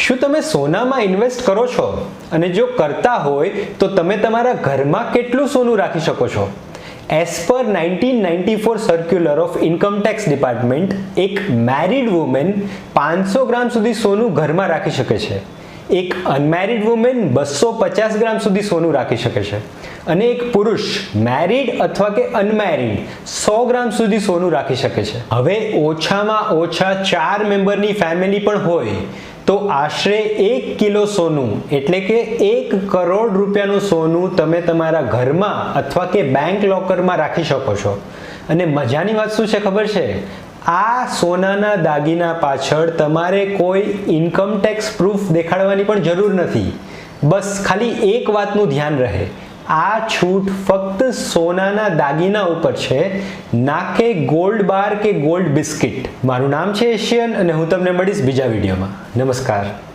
શું તમે સોનામાં ઇન્વેસ્ટ કરો છો? અને જો કરતા હોય તો તમે તમારા ઘરમાં કેટલું સોનું રાખી શકો છો? As per 1994 circular of income tax department, એક મેરિડ વુમેન 500 ગ્રામ સુધી સોનું ઘરમાં રાખી શકે છે. એક અનમેરિડ વુમેન 250 ગ્રામ સુધી સોનું રાખી શકે છે. અને એક પુરુષ મેરિડ અથવા કે અનમેરિડ 100 ગ્રામ સુધી સોનું રાખી શકે છે. હવે ઓછામાં ઓછા 4 મેમ્બરની ફેમિલી પણ હોય તો આશરે 1 કિલો સોનું એટલે કે 1 કરોડ રૂપિયાનું સોનું તમે તમારા ઘરમાં અથવા કે બેંક લોકરમાં રાખી શકો છો. અને મજાની વાત શું છે ખબર છે? આ સોનાના દાગીના પાછળ તમારે કોઈ ઇન્કમ ટેક્સ પ્રૂફ દેખાડવાની પણ જરૂર નથી. બસ ખાલી એક વાતનું ધ્યાન રહે, આ છૂટ ફક્ત સોનાના દાગીના ઉપર છે, ના કે ગોલ્ડ બાર કે ગોલ્ડ બિસ્કિટ. મારું નામ છે એશિયન અને હું તમને મળીશ બીજા વિડીયોમાં. નમસ્કાર.